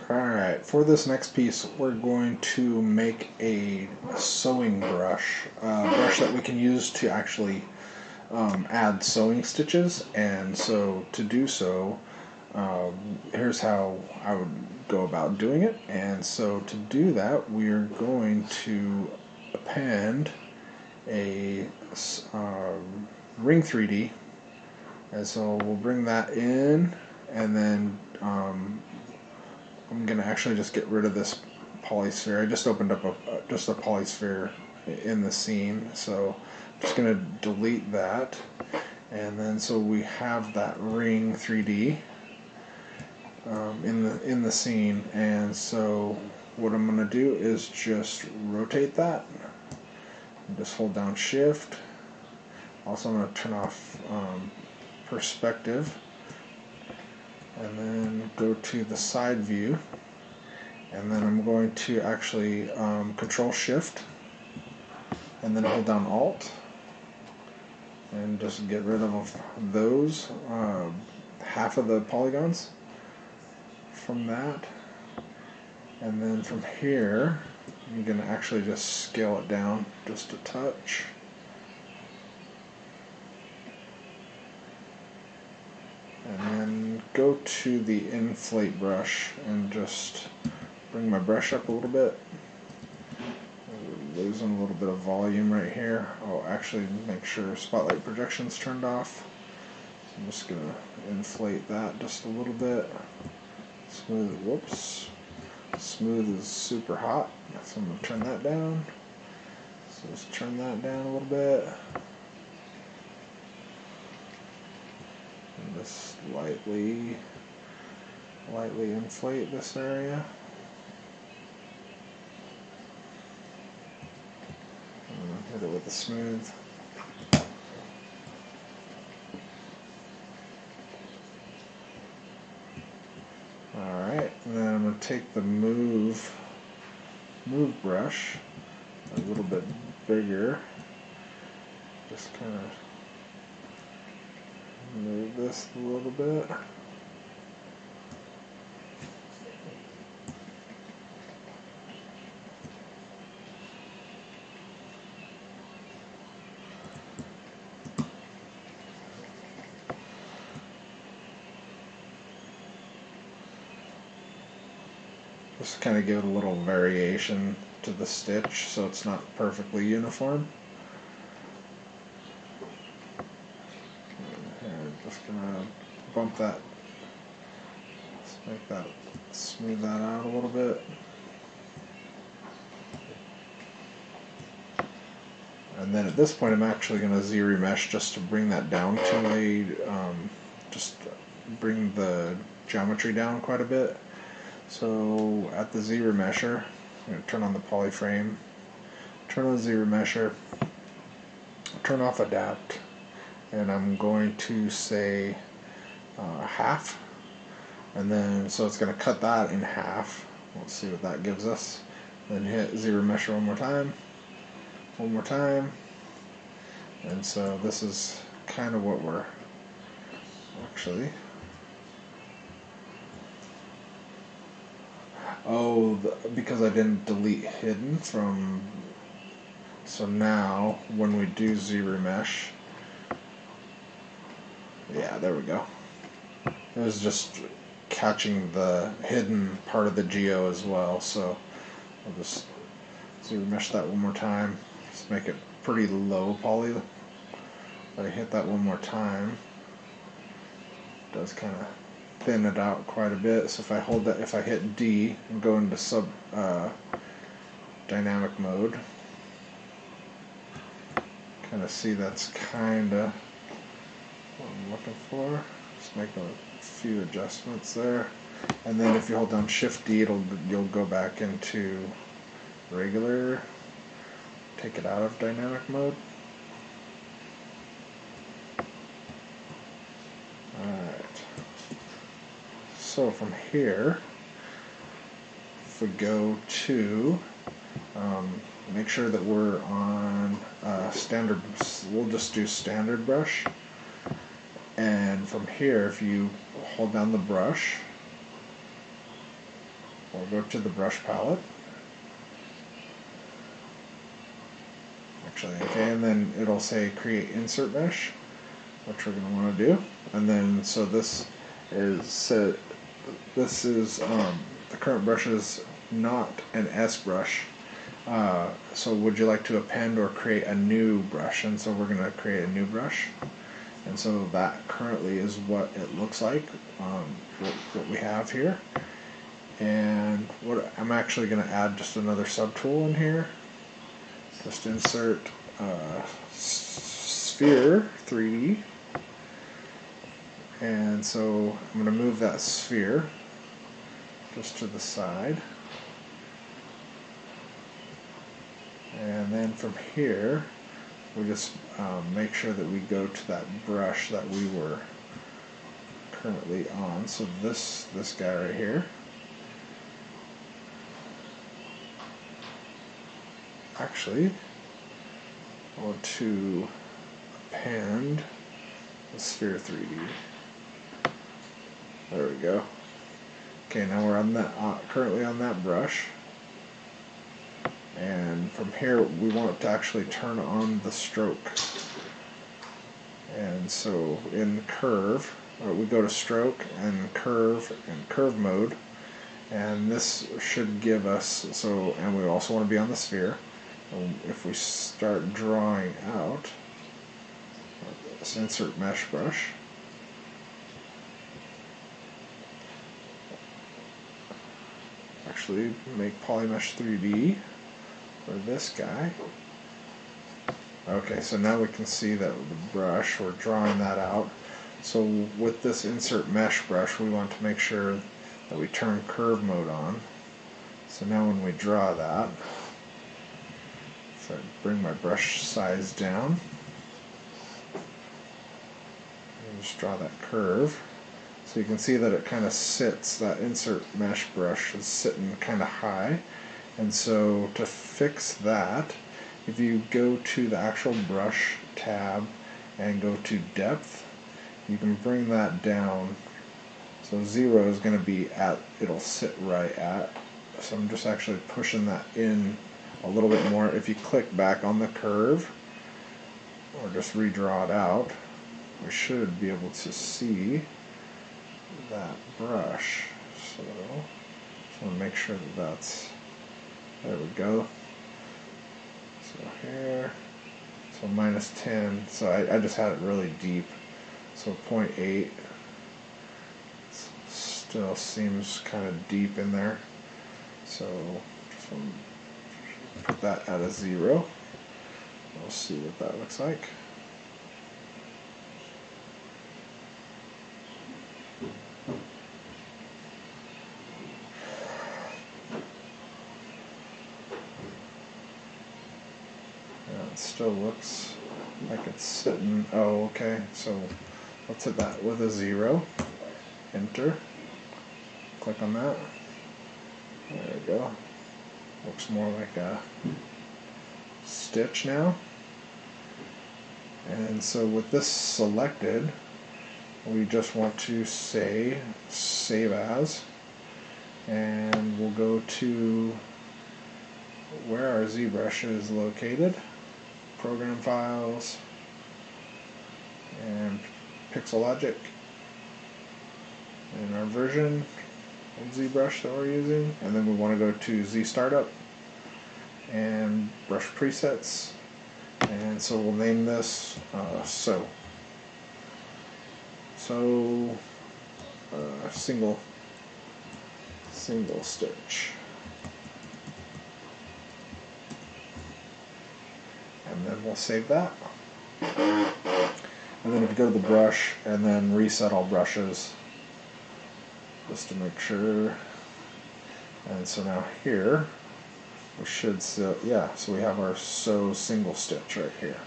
Alright, for this next piece we're going to make a sewing brush, a brush that we can use to actually add sewing stitches. And so to do so, here's how I would go about doing it. And so to do that, we're going to append a ring 3D, and so we'll bring that in, and then I'm gonna actually just get rid of this polysphere. I just opened up just a polysphere in the scene, so I'm just gonna delete that, and then so we have that ring 3D in the scene. And so what I'm gonna do is just rotate that. Just hold down Shift. Also, I'm going to turn off perspective, and then go to the side view, and then I'm going to actually Control Shift, and then hold down Alt, and just get rid of those half of the polygons from that. And then from here, I'm going to actually just scale it down just a touch. And then go to the inflate brush and just bring my brush up a little bit. Losing a little bit of volume right here. I'll actually make sure spotlight projection's turned off. So I'm just going to inflate that just a little bit. Smooth, whoops. Smooth is super hot, so I'm going to turn that down. So just turn that down a little bit. And just lightly inflate this area. And hit it with the smooth. Alright, and then I'm going to take the move brush a little bit bigger. Just kind of move this a little bit. Just kind of give it a little variation to the stitch so it's not perfectly uniform. And just gonna bump that, let's make that, smooth that out a little bit. And then at this point I'm actually going to Z remesh just to bring that down to a, just bring the geometry down quite a bit. So at the Z remesher, I'm going to turn on the polyframe, turn on Z remesher, turn off adapt, and I'm going to say half, and then so it's going to cut that in half. Let's see what that gives us. Then hit Z remesher one more time, and so this is kind of what we're actually. Oh, because I didn't delete hidden from, so now when we do Z remesh, yeah, there we go. It was just catching the hidden part of the geo as well, so I'll just Z remesh that one more time. Just make it pretty low poly. If I hit that one more time, it does kind of thin it out quite a bit. So if I hold that, if I hit D and go into dynamic mode, kind of see that's kind of what I'm looking for. Just make a few adjustments there, and then if you hold down Shift D, you'll go back into regular. Take it out of dynamic mode. Alright. So from here, if we go to make sure that we're on standard, we'll just do standard brush, and from here if you hold down the brush we'll go to the brush palette. Actually, okay, and then it'll say create insert mesh, which we're going to want to do. And then, so this is the current brush is not an Zbrush. So would you like to append or create a new brush? And so we're going to create a new brush. And so that currently is what it looks like, what we have here. And what I'm actually going to add just another subtool in here. Just insert sphere 3D. And so I'm going to move that sphere just to the side. And then from here, we just make sure that we go to that brush that we were currently on. So this guy right here. Actually, I want to append the sphere 3D. There we go. Okay, now we're on that currently on that brush. And from here, we want it to actually turn on the stroke. And so in curve, we go to stroke and curve mode. And this should give us, and we also want to be on the sphere. And if we start drawing out, let's insert mesh brush. Actually, make polymesh 3D. For this guy. Okay, so now we can see that the brush, we're drawing that out. So with this insert mesh brush, we want to make sure that we turn curve mode on. So now when we draw that, so I bring my brush size down, and just draw that curve. So you can see that it kind of sits, that insert mesh brush is sitting kind of high. And so to fix that, if you go to the actual brush tab and go to depth, you can bring that down. So 0 is going to be at, it'll sit right at. So I'm just actually pushing that in a little bit more. If you click back on the curve, or just redraw it out, we should be able to see that brush. So just want to make sure that that's, there we go. So here, so -10. So I just had it really deep. So 0.8 still seems kind of deep in there. So just want to put that at a 0. We'll see what that looks like. It still looks like it's sitting. Oh, okay. So let's hit that with a 0. Enter. Click on that. There we go. Looks more like a stitch now. And so with this selected, we just want to say save as, and we'll go to where our ZBrush is located. Program files and Pixel Logic, and our version of ZBrush that we're using, and then we want to go to Z Startup and brush presets, and so we'll name this single stitch. And then we'll save that. And then if you go to the brush and then reset all brushes, just to make sure. And so now here, we should, so we have our single stitch right here.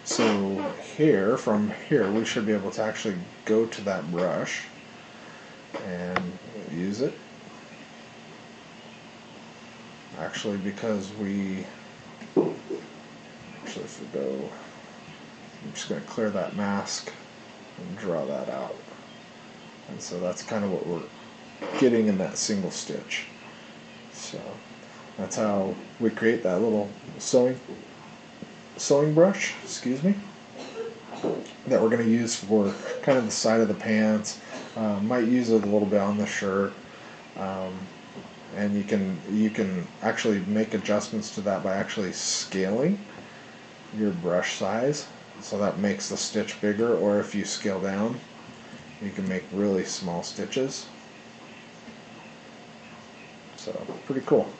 So here, from here, we should be able to actually go to that brush and use it. Actually, because if we go, I'm just going to clear that mask and draw that out. And so that's kind of what we're getting in that single stitch. So that's how we create that little sewing brush, excuse me, that we're going to use for kind of the side of the pants. Might use it a little bit on the shirt. And you can actually make adjustments to that by actually scaling your brush size, so that makes the stitch bigger, or if you scale down you can make really small stitches. So pretty cool.